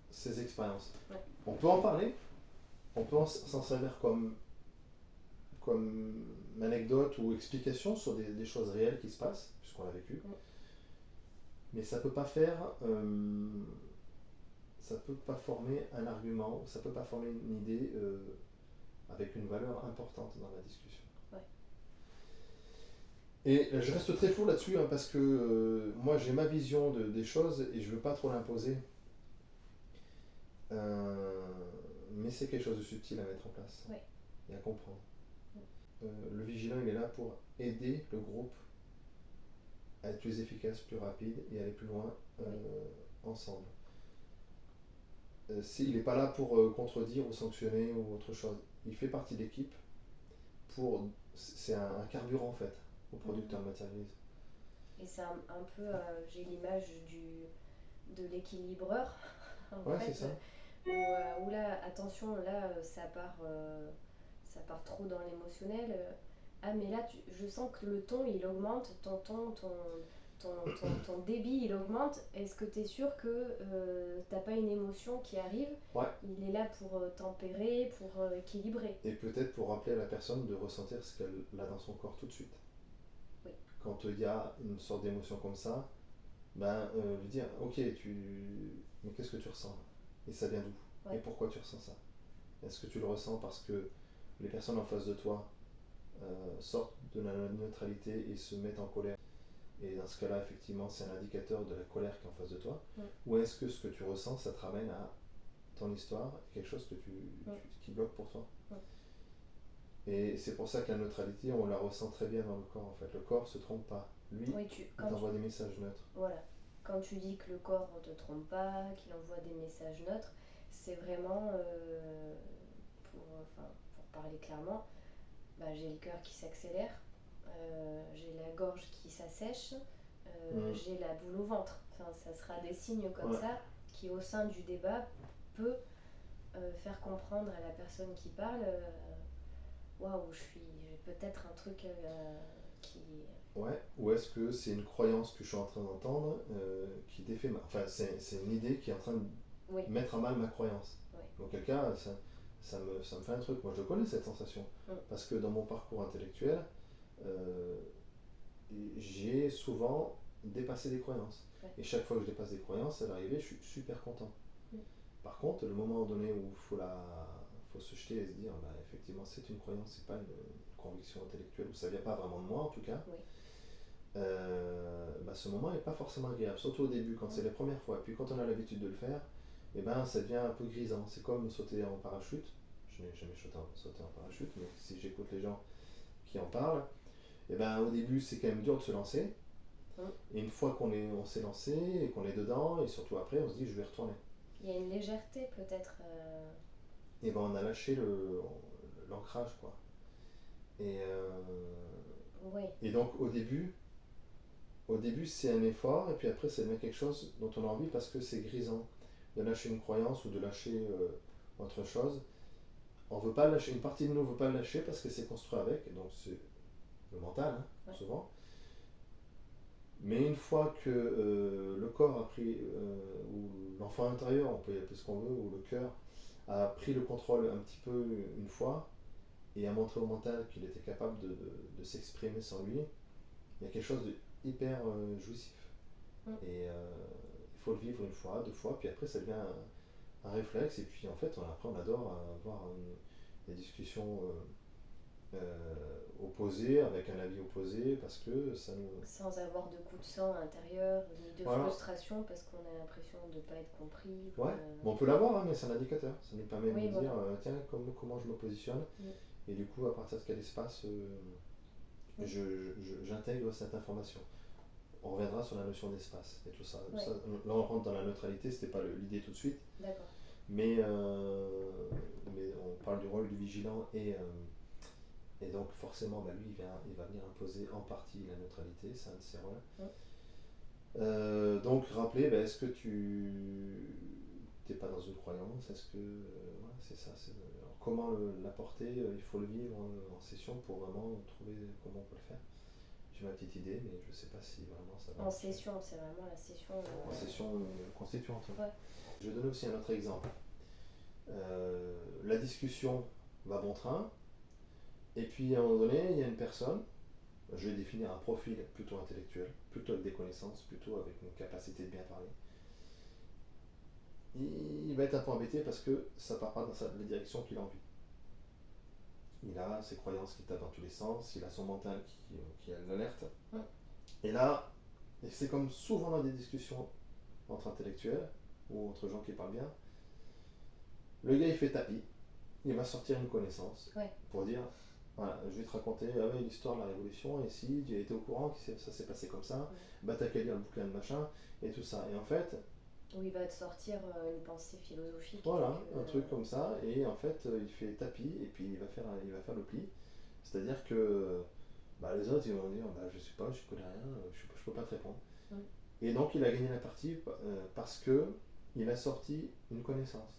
ces expériences. Ouais. On peut en parler, on peut s'en servir comme anecdote ou explication sur des choses réelles qui se passent, puisqu'on l'a vécu. Mais ça peut pas faire, ça peut pas former un argument, ça peut pas former une idée avec une valeur importante dans la discussion. Ouais. Et je reste très flou là-dessus, hein, parce que moi j'ai ma vision des choses et je veux pas trop l'imposer. Mais c'est quelque chose de subtil à mettre en place et à comprendre. Le vigilant, il est là pour aider le groupe à être plus efficace, plus rapide et aller plus loin ensemble. Il n'est pas là pour contredire ou sanctionner ou autre chose. Il fait partie de l'équipe. C'est un carburant en fait au producteur de matière grise. Et c'est un peu, j'ai l'image de l'équilibreur. Ouais, c'est ça. Où là, attention, là, ça part trop dans l'émotionnel. Ah, mais là, je sens que le ton, il augmente, ton débit, il augmente. Est-ce que tu es sûr que t'as pas une émotion qui arrive? Ouais. Il est là pour tempérer, pour équilibrer. Et peut-être pour rappeler à la personne de ressentir ce qu'elle a dans son corps tout de suite. Oui. Quand il y a une sorte d'émotion comme ça, lui dire, ok, mais qu'est-ce que tu ressens? Et ça vient d'où? Et pourquoi tu ressens ça? Est-ce que tu le ressens parce que les personnes en face de toi sortent de la neutralité et se mettent en colère? Et dans ce cas-là, effectivement, c'est un indicateur de la colère qui est en face de toi. Ou est-ce que ce que tu ressens, ça te ramène à ton histoire, quelque chose qui bloque pour toi? Et c'est pour ça que la neutralité, on la ressent très bien dans le corps, en fait. Le corps ne se trompe pas. Lui, il t'envoie des messages neutres. Voilà. Quand tu dis que le corps ne te trompe pas, qu'il envoie des messages neutres, c'est vraiment, pour parler clairement, j'ai le cœur qui s'accélère, j'ai la gorge qui s'assèche, j'ai la boule au ventre. Enfin, ça sera des signes comme ça qui, au sein du débat, peut faire comprendre à la personne qui parle, waouh, j'ai peut-être un truc qui... Ouais, ou est-ce que c'est une croyance que je suis en train d'entendre qui défait Enfin, c'est une idée qui est en train de mettre à mal ma croyance. Dans quel cas, ça me fait un truc. Moi, je connais cette sensation. Parce que dans mon parcours intellectuel, j'ai souvent dépassé des croyances. Et chaque fois que je dépasse des croyances, à l'arrivée, je suis super content. Par contre, le moment donné où il faut se jeter et se dire, effectivement, c'est une croyance, c'est pas une conviction intellectuelle, ou ça vient pas vraiment de moi en tout cas, ce moment n'est pas forcément agréable, surtout au début, quand c'est les premières fois. Et puis quand on a l'habitude de le faire, ça devient un peu grisant. C'est comme sauter en parachute. Je n'ai jamais sauté en parachute, mais si j'écoute les gens qui en parlent, au début c'est quand même dur de se lancer. Et une fois on s'est lancé et qu'on est dedans, et surtout après, on se dit je vais retourner. Il y a une légèreté peut-être. Et on a lâché l'ancrage, quoi. Et donc au début c'est un effort, et puis après ça devient quelque chose dont on a envie parce que c'est grisant de lâcher une croyance ou de lâcher autre chose. On veut pas lâcher, une partie de nous ne veut pas le lâcher parce que c'est construit avec, donc c'est le mental, souvent. Mais une fois que le corps a pris, ou l'enfant intérieur, on peut y appeler ce qu'on veut, ou le cœur, a pris le contrôle un petit peu une fois, et a montré au mental qu'il était capable de s'exprimer sans lui, il y a quelque chose de hyper jouissif. Et il faut le vivre une fois, deux fois, puis après ça devient un réflexe, et puis en fait après on adore avoir des discussions opposées, avec un avis opposé, parce que ça nous... Sans avoir de coups de sang à l'intérieur, ni de frustration, parce qu'on a l'impression de ne pas être compris. Ouais, on peut l'avoir, mais c'est un indicateur, ça nous permet de nous dire, tiens, comment je me positionne, et du coup à partir de quel espace j'intègre cette information. On reviendra sur la notion d'espace et tout ça. Là, on rentre dans la neutralité, c'était pas l'idée tout de suite. D'accord. Mais on parle du rôle du vigilant et donc forcément, lui, il va venir imposer en partie la neutralité, c'est un de ses rôles. Donc, rappeler, est-ce que tu t'es pas dans une croyance? Est-ce que voilà, c'est ça, alors, comment l'apporter? Il faut le vivre en session pour vraiment trouver comment on peut le faire. J'ai ma petite idée, mais je sais pas si vraiment ça va. En session, c'est vraiment la session. En session constituante. Ouais. Je vais donner aussi un autre exemple. La discussion va bon train, et puis à un moment donné, il y a une personne. Je vais définir un profil plutôt intellectuel, plutôt avec des connaissances, plutôt avec une capacité de bien parler. Il va être un peu embêté parce que ça ne part pas dans la direction qu'il a envie. Il a ses croyances qui tapent dans tous les sens, il a son mental qui l'alerte. Et là, c'est comme souvent dans des discussions entre intellectuels ou entre gens qui parlent bien, le gars il fait tapis, il va sortir une connaissance pour dire voilà, je vais te raconter l'histoire de la Révolution, et si tu as été au courant que ça s'est passé comme ça, bah t'as qu'à lire le bouquin de machin, et tout ça. Et en fait. Où il va te sortir une pensée philosophique. Voilà, un truc comme ça, et en fait il fait tapis, et puis il va faire le pli. C'est-à-dire que les autres ils vont dire je sais pas, je connais rien, je peux pas te répondre. Et donc il a gagné la partie parce que il a sorti une connaissance.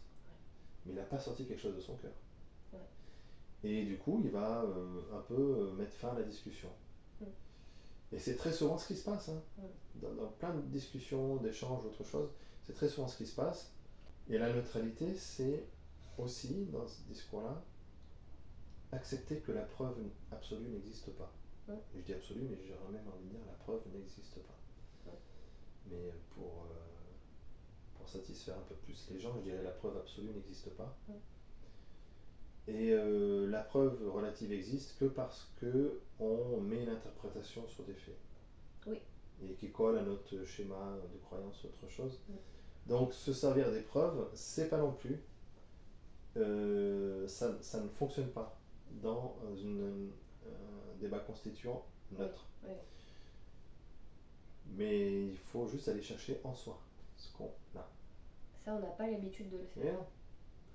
Mais il n'a pas sorti quelque chose de son cœur. Et du coup, il va un peu mettre fin à la discussion. Et c'est très souvent ce qui se passe. Hein. Dans plein de discussions, d'échanges, autre chose, c'est très souvent ce qui se passe. Et la neutralité, c'est aussi, dans ce discours-là, accepter que la preuve absolue n'existe pas. Et je dis absolue, mais j'aurais même envie de dire la preuve n'existe pas. Mais pour satisfaire un peu plus les gens, je dirais la preuve absolue n'existe pas. Et la preuve relative existe que parce qu'on met une interprétation sur des faits. Oui. Et qui colle à notre schéma de croyance ou autre chose. Donc se servir des preuves, c'est pas non plus. Ça ne fonctionne pas dans un débat constituant neutre. Oui. Mais il faut juste aller chercher en soi ce qu'on a. Ça, on n'a pas l'habitude de le faire. Mais non.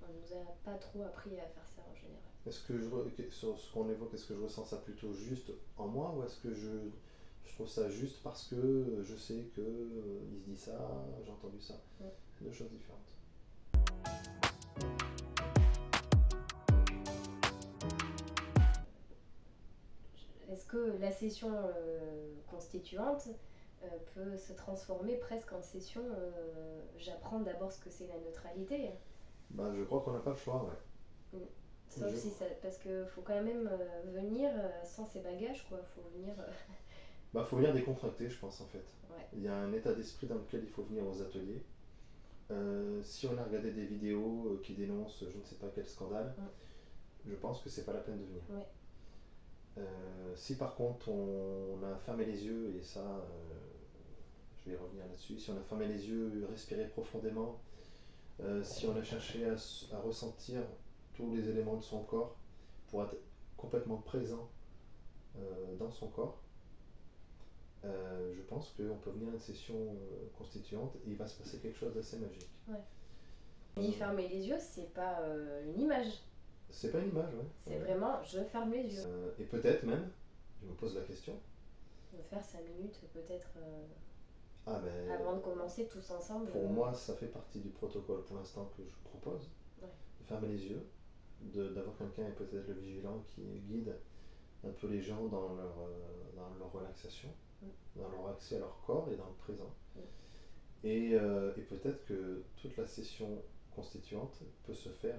On nous a pas trop appris à faire ça en général. Est-ce que sur ce qu'on évoque, est-ce que je ressens ça plutôt juste en moi, ou est-ce que je trouve ça juste parce que je sais que il se dit ça, j'ai entendu ça. C'est deux choses différentes. Est-ce que la session constituante peut se transformer presque en session j'apprends d'abord ce que c'est la neutralité? Je crois qu'on n'a pas le choix, ouais. Sauf si ça, parce qu'il faut quand même venir sans ses bagages, quoi. Faut venir. Faut venir décontracté, je pense, en fait. Ouais. Il y a un état d'esprit dans lequel il faut venir aux ateliers. Si on a regardé des vidéos qui dénoncent je ne sais pas quel scandale, je pense que c'est pas la peine de venir. Ouais. Si par contre on a fermé les yeux, et ça, je vais revenir là-dessus, si on a fermé les yeux, respiré profondément, si on a cherché à ressentir tous les éléments de son corps pour être complètement présent dans son corps, je pense qu'on peut venir à une session constituante et il va se passer quelque chose d'assez magique. Ni fermer les yeux, c'est pas une image. C'est pas une image, ouais. C'est vraiment, je ferme les yeux. Et peut-être même, je me pose la question. De faire 5 minutes peut-être Ben, avant de commencer tous ensemble. Pour moi, ça fait partie du protocole pour l'instant que je propose. De fermer les yeux, d'avoir quelqu'un, et peut-être le vigilant, qui guide un peu les gens dans leur relaxation, dans leur accès à leur corps et dans le présent. Et peut-être que toute la session constituante peut se faire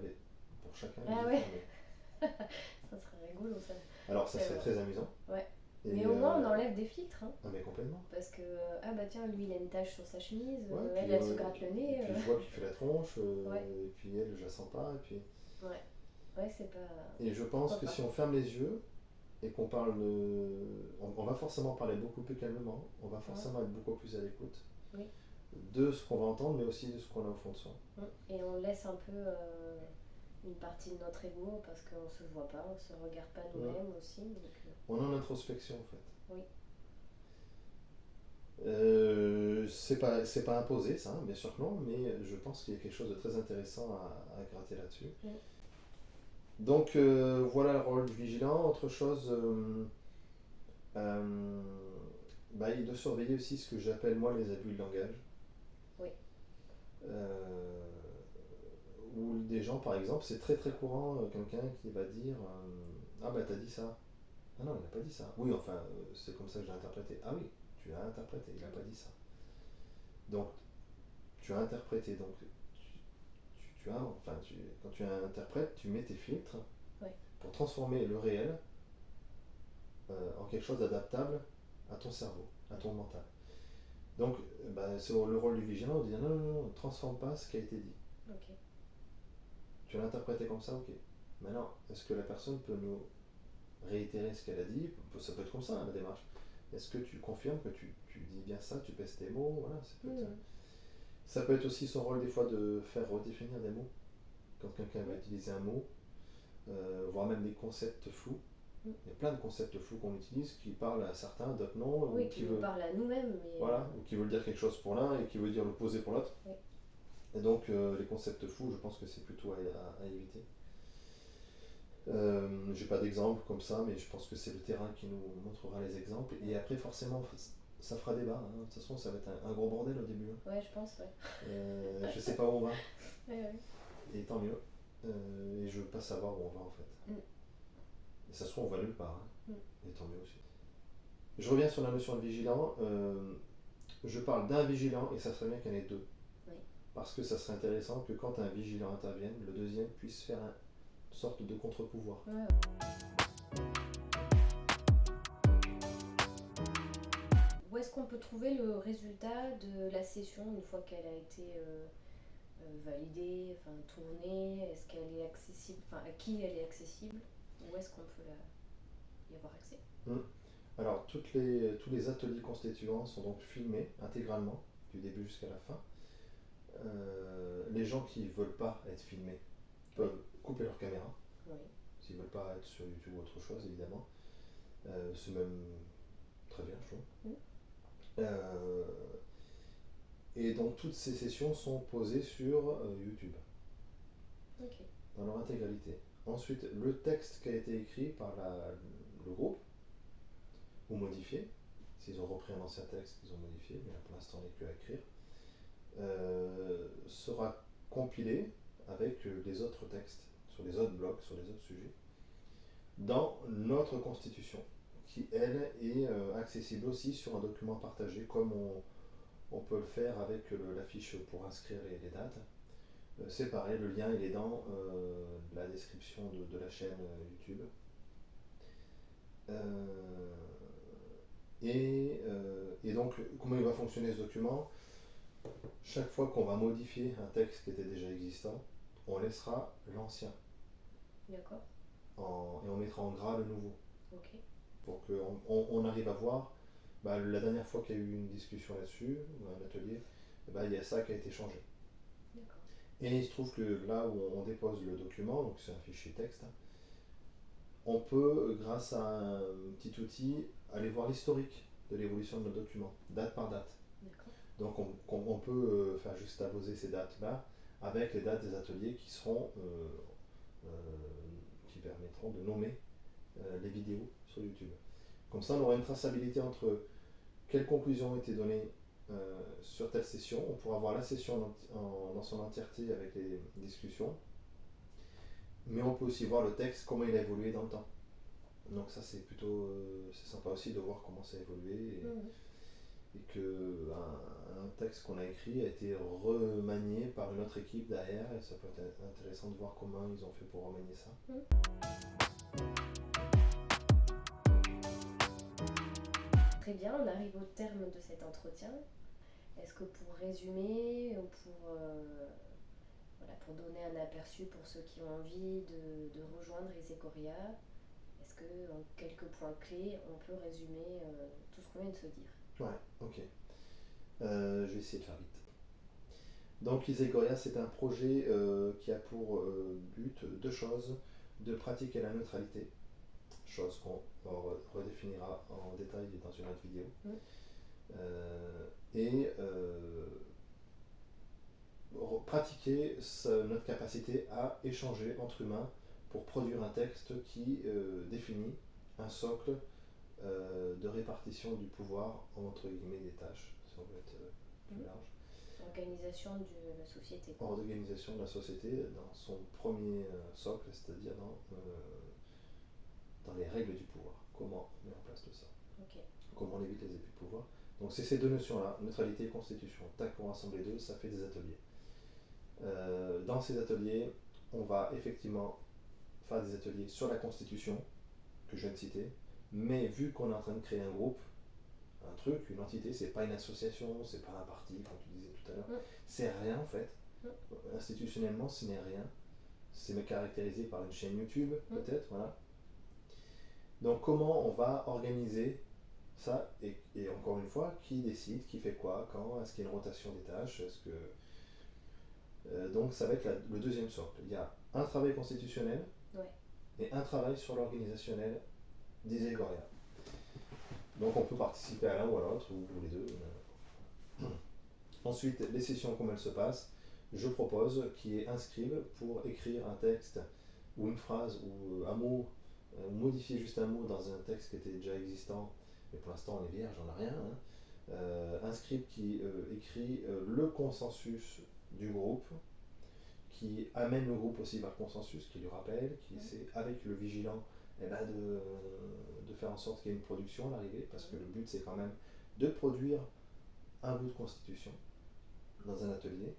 pour chacun. Ça serait rigolo, ça. Alors ça serait très amusant. Ouais. Mais au moins on enlève des filtres. Hein. Mais complètement. Parce que, tiens, lui il a une tache sur sa chemise, elle se gratte le nez. Et puis je vois qu'il fait la tronche, et puis elle, je la sens pas, et puis... Ouais, c'est pas... Et je pense que si on ferme les yeux, et qu'on parle on va forcément parler beaucoup plus calmement, on va forcément être beaucoup plus à l'écoute de ce qu'on va entendre, mais aussi de ce qu'on a au fond de soi. Et on laisse un peu une partie de notre ego, parce qu'on se voit pas, on se regarde pas nous-mêmes aussi. Donc, on est en introspection, en fait. Oui. C'est pas imposé, ça, bien sûr que non, mais je pense qu'il y a quelque chose de très intéressant à gratter là-dessus. Donc voilà le rôle du vigilant. Autre chose, de surveiller aussi ce que j'appelle moi les abus de langage. vigilant, par exemple, c'est très très courant, quelqu'un qui va dire ah bah t'as dit ça. Ah non, il n'a pas dit ça. Oui, enfin, c'est comme ça que j'ai interprété. Ah oui, tu l'as interprété, il n'a pas dit ça. Donc, tu as interprété. Donc, quand tu interprètes, tu mets tes filtres pour transformer le réel en quelque chose d'adaptable à ton cerveau, à ton mental. Donc, c'est le rôle du vigilant de dire non, non, non, ne transforme pas ce qui a été dit. Ok. Tu l'as interprété comme ça, ok. Maintenant, est-ce que la personne peut nous réitérer ce qu'elle a dit? Ça peut être comme ça, la démarche. Est-ce que tu confirmes que tu dis bien ça, tu pèses tes mots? Voilà, ça peut être aussi son rôle des fois de faire redéfinir des mots. Quand quelqu'un va utiliser un mot, voire même des concepts flous. Il y a plein de concepts flous qu'on utilise qui parlent à certains, d'autres non. Oui, qui nous parlent à nous-mêmes. Mais voilà, ou qui veulent dire quelque chose pour l'un et qui veulent dire l'opposé pour l'autre. Oui. Et donc les concepts flous, je pense que c'est plutôt à éviter. J'ai pas d'exemple comme ça, mais je pense que c'est le terrain qui nous montrera les exemples. Et après, forcément, ça fera débat. Hein. De toute façon, ça va être un gros bordel au début. Ouais, je pense, ouais. Je sais pas où on va. Ouais. Et tant mieux. Et je veux pas savoir où on va en fait. Et ça se trouve, on va nulle part. Hein. Et tant mieux aussi. Je reviens sur la notion de vigilant. Je parle d'un vigilant et ça serait bien qu'il y en ait deux. Oui. Parce que ça serait intéressant que quand un vigilant intervienne, le deuxième puisse faire une sorte de contre-pouvoir. Ouais. Où est-ce qu'on peut trouver le résultat de la session une fois qu'elle a été validée, enfin tournée? Est-ce qu'elle est accessible, enfin à qui elle est accessible? Où est-ce qu'on peut y avoir accès? Alors tous les ateliers constituants sont donc filmés intégralement, du début jusqu'à la fin. Les gens qui ne veulent pas être filmés peuvent couper leur caméra, s'ils ne veulent pas être sur YouTube ou autre chose évidemment. C'est même très bien, je trouve. Et donc toutes ces sessions sont posées sur YouTube, dans leur intégralité. Ensuite, le texte qui a été écrit par le groupe, ou modifié, s'ils ont repris un ancien texte qu'ils ont modifié, mais là pour l'instant on n'est que à écrire, sera compilé avec les autres textes, sur les autres blogs, sur les autres sujets, dans notre constitution, qui elle est accessible aussi sur un document partagé, comme on peut le faire avec la fiche pour inscrire les dates. C'est pareil, le lien il est dans la description de la chaîne YouTube. Et donc, comment il va fonctionner ce document? Chaque fois qu'on va modifier un texte qui était déjà existant, on laissera l'ancien. D'accord. Et on mettra en gras le nouveau. Ok. Pour qu'on arrive à voir, la dernière fois qu'il y a eu une discussion là-dessus, un atelier, il y a ça qui a été changé. D'accord. Et il se trouve que là où on dépose le document, donc c'est un fichier texte, on peut, grâce à un petit outil, aller voir l'historique de l'évolution de nos documents, date par date. D'accord. Donc on peut faire juxtaposer ces dates-là avec les dates des ateliers qui seront, qui permettront de nommer les vidéos sur YouTube. Comme ça, on aura une traçabilité entre quelles conclusions ont été données sur telle session. On pourra voir la session dans son entièreté avec les discussions. Mais on peut aussi voir le texte, comment il a évolué dans le temps. Donc ça c'est plutôt c'est sympa aussi de voir comment ça a évolué et que un texte qu'on a écrit a été remanié par une autre équipe derrière et ça peut être intéressant de voir comment ils ont fait pour remanier ça. Très bien, on arrive au terme de cet entretien. Est-ce que pour résumer ou pour donner un aperçu pour ceux qui ont envie de rejoindre Isekoria, est-ce que en quelques points clés, on peut résumer tout ce qu'on vient de se dire? Ouais, ok. Je vais essayer de faire vite. Donc Isekoria, c'est un projet qui a pour but deux choses, de pratiquer la neutralité, chose qu'on redéfinira en détail dans une autre vidéo, et pratiquer notre capacité à échanger entre humains pour produire un texte qui définit un socle de répartition du pouvoir entre guillemets des tâches, si on veut être plus large. Organisation de la société. Organisation de la société dans son premier socle, c'est-à-dire dans les règles du pouvoir. Comment on met en place tout ça. Okay. Comment on évite les abus de pouvoir. Donc c'est ces deux notions-là, neutralité et constitution. Tac, on rassemble les deux, ça fait des ateliers. Dans ces ateliers, on va effectivement faire des ateliers sur la constitution, que je viens de citer, mais vu qu'on est en train de créer un groupe, un truc, une entité, c'est pas une association, c'est pas un parti, comme tu disais tout à l'heure, c'est rien en fait. Institutionnellement, ce n'est rien. C'est caractérisé par une chaîne YouTube, peut-être, voilà. Donc comment on va organiser ça, et encore une fois, qui décide, qui fait quoi, quand, est-ce qu'il y a une rotation des tâches, est-ce que... donc ça va être le deuxième socle. Il y a un travail constitutionnel et un travail sur l'organisationnel, disait Gloria. Donc on peut participer à l'un ou à l'autre, ou les deux. Ensuite, les sessions, comment elles se passent. Je propose qu'il y ait un scribe pour écrire un texte ou une phrase ou un mot, modifier juste un mot dans un texte qui était déjà existant, mais pour l'instant on est vierge, j'en ai rien. Un scribe qui écrit le consensus du groupe, qui amène le groupe aussi vers le consensus, qui lui rappelle, qui essaie avec le vigilant de faire en sorte qu'il y ait une production à l'arrivée, parce que le but c'est quand même de produire un bout de constitution dans un atelier.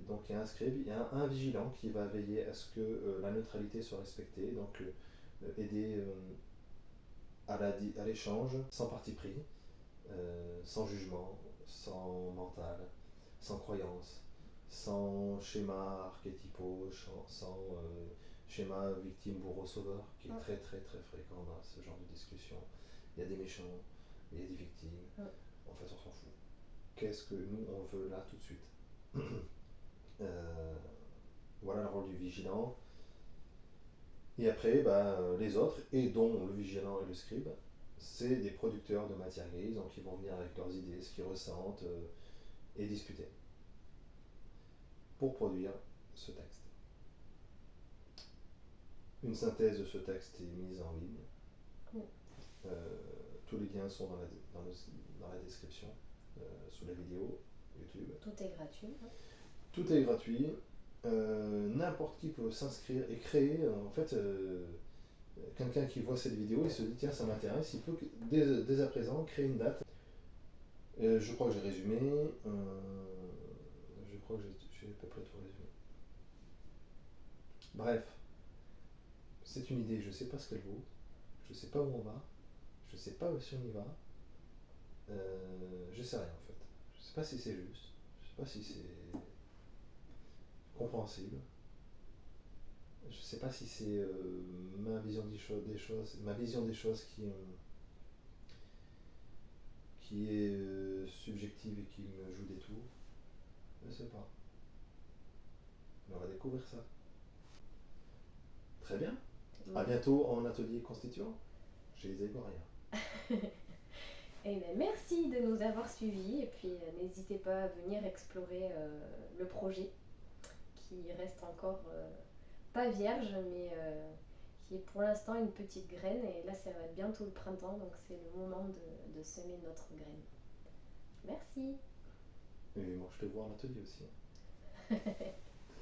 Donc il y a un scribe, il y a un vigilant qui va veiller à ce que la neutralité soit respectée, donc aider à l'échange sans parti pris, sans jugement, sans mental, sans croyance, sans schéma archétypaux, sans schéma victime-bourreau-sauveur, qui est très très très fréquent dans ce genre de discussion. Il y a des méchants, il y a des victimes, en fait on s'en fout. Qu'est-ce que nous on veut là tout de suite. Voilà le rôle du vigilant. Et après, les autres, et dont le vigilant et le scribe, c'est des producteurs de matière grise, donc ils vont venir avec leurs idées, ce qu'ils ressentent, et discuter pour produire ce texte. Une synthèse de ce texte est mise en ligne. Tous les liens sont dans la description, sous la vidéo YouTube. Tout est gratuit. Tout est gratuit. N'importe qui peut s'inscrire et créer. En fait, quelqu'un qui voit cette vidéo, il se dit tiens, ça m'intéresse, il peut dès à présent créer une date. Je crois que j'ai résumé. Je crois que j'ai à peu près tout résumé. Bref, c'est une idée, je ne sais pas ce qu'elle vaut, je ne sais pas où on va, je ne sais pas si on y va, je ne sais rien en fait. Je ne sais pas si c'est juste, je ne sais pas si c'est compréhensible, je ne sais pas si c'est ma vision des choses qui est subjective et qui me joue des tours. Je ne sais pas. Mais on va découvrir ça. Très bien. À bientôt en atelier constituant. Chez Gloria. Et bien, merci de nous avoir suivis et puis n'hésitez pas à venir explorer le projet qui reste encore pas vierge mais qui est pour l'instant une petite graine et là ça va être bientôt le printemps donc c'est le moment de semer notre graine. Merci. Et moi je te vois en atelier aussi.